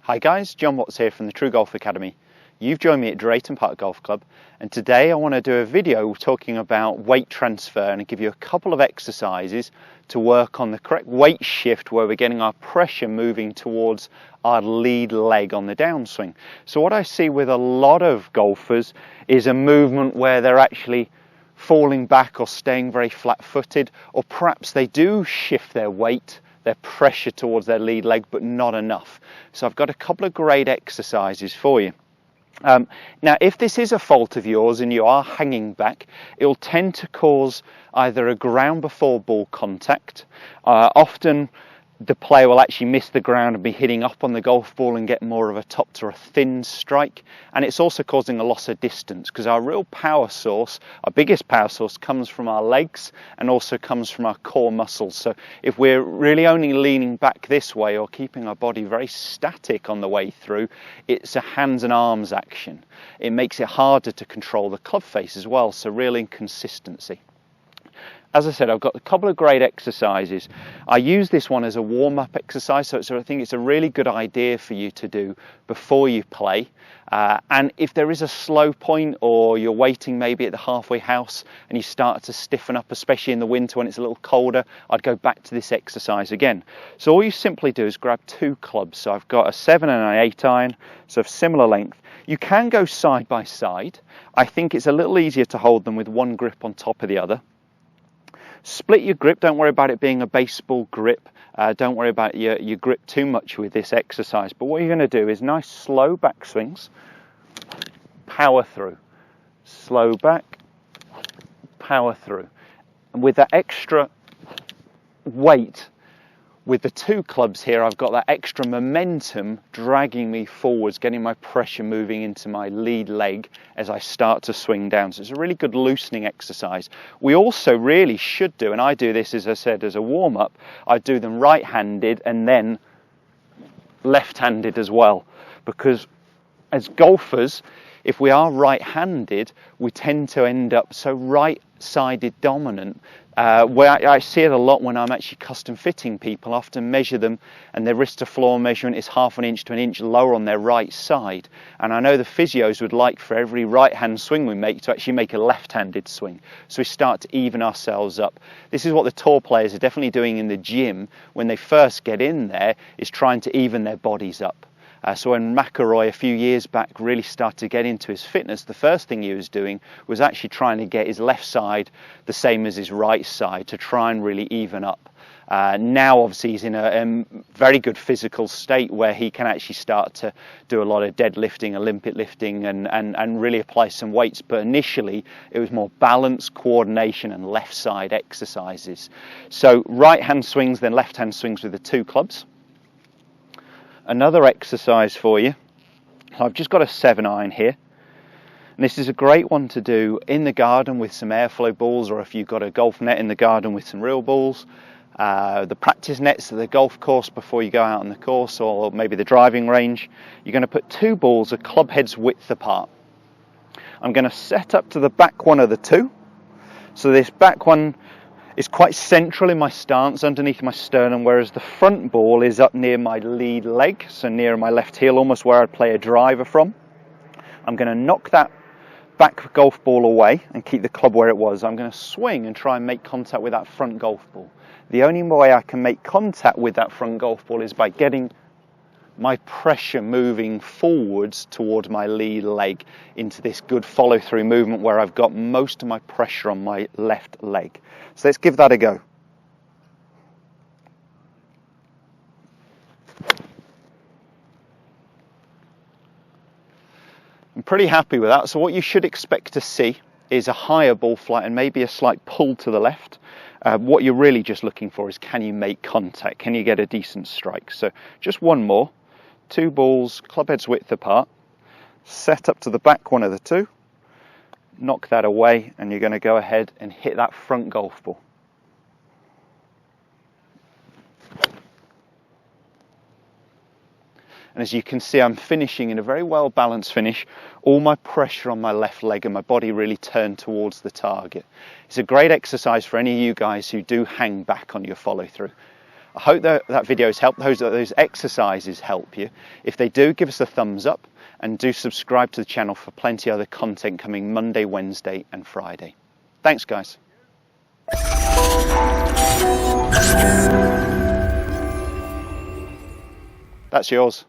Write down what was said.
Hi guys, Jon Watts here from the TruGolf Academy. You've joined me at Drayton Park Golf Club, and today I want to do a video talking about weight transfer and give you a couple of exercises to work on the correct weight shift where we're getting our pressure moving towards our lead leg on the downswing. So what I see with a lot of golfers is a movement where they're actually falling back or staying very flat-footed, or perhaps they do shift their weight, their pressure towards their lead leg, but not enough. So I've got a couple of great exercises for you. Now, if this is a fault of yours and you are hanging back, it'll tend to cause either a ground before ball contact. Often the player will actually miss the ground and be hitting up on the golf ball and get more of a top to a thin strike. And it's also causing a loss of distance because our real power source, our biggest power source, comes from our legs and also comes from our core muscles. So if we're really only leaning back this way or keeping our body very static on the way through, it's a hands and arms action. It makes it harder to control the club face as well, so real inconsistency. As I said, I've got a couple of great exercises. I use this one as a warm-up exercise, so I think it's a really good idea for you to do before you play. And if there is a slow point or you're waiting maybe at the halfway house and you start to stiffen up, especially in the winter when it's a little colder, I'd go back to this exercise again. So all you simply do is grab two clubs. So I've got a 7 and an 8 iron, so of similar length. You can go side by side. I think it's a little easier to hold them with one grip on top of the other. Split your grip, don't worry about it being a baseball grip. Don't worry about your grip too much with this exercise. But what you're going to do is nice slow back swings, power through. Slow back, power through. And with that extra weight, with the two clubs here, I've got that extra momentum dragging me forwards, getting my pressure moving into my lead leg as I start to swing down. So it's a really good loosening exercise. We also really should do, and I do this, as I said, as a warm-up, I do them right-handed and then left-handed as well. Because as golfers, if we are right-handed, we tend to end up so right-sided dominant. Where I see it a lot when I'm actually custom fitting people, I often measure them and their wrist to floor measurement is ½ inch to an inch lower on their right side. And I know the physios would like for every right hand swing we make to actually make a left-handed swing. So we start to even ourselves up. This is what the tour players are definitely doing in the gym when they first get in there, is trying to even their bodies up. So when McIlroy a few years back really started to get into his fitness, the first thing he was doing was actually trying to get his left side the same as his right side to try and really even up. Now obviously he's in a very good physical state where he can actually start to do a lot of deadlifting, Olympic lifting and really apply some weights. But initially it was more balance, coordination and left side exercises. So right hand swings, then left hand swings with the two clubs. Another exercise for you. I've just got a 7 iron here. And this is a great one to do in the garden with some airflow balls, or if you've got a golf net in the garden with some real balls. The practice nets at the golf course before you go out on the course, or maybe the driving range. You're going to put two balls a club head's width apart. I'm going to set up to the back one of the two. So this back one is quite central in my stance underneath my sternum, whereas the front ball is up near my lead leg, so near my left heel, almost where I'd play a driver from. I'm going to knock that back golf ball away and keep the club where it was. I'm going to swing and try and make contact with that front golf ball. The only way I can make contact with that front golf ball is by getting my pressure moving forwards towards my lead leg into this good follow-through movement where I've got most of my pressure on my left leg. So let's give that a go. I'm pretty happy with that. So what you should expect to see is a higher ball flight and maybe a slight pull to the left. What you're really just looking for is, can you make contact? Can you get a decent strike? So just one more. Two balls, club heads width apart. Set up to the back one of the two. Knock that away and you're going to go ahead and hit that front golf ball. And as you can see, I'm finishing in a very well balanced finish. All my pressure on my left leg and my body really turned towards the target. It's a great exercise for any of you guys who do hang back on your follow through. I hope that video has helped, those exercises help you. If they do, give us a thumbs up and do subscribe to the channel for plenty of other content coming Monday, Wednesday and Friday. Thanks guys. That's yours.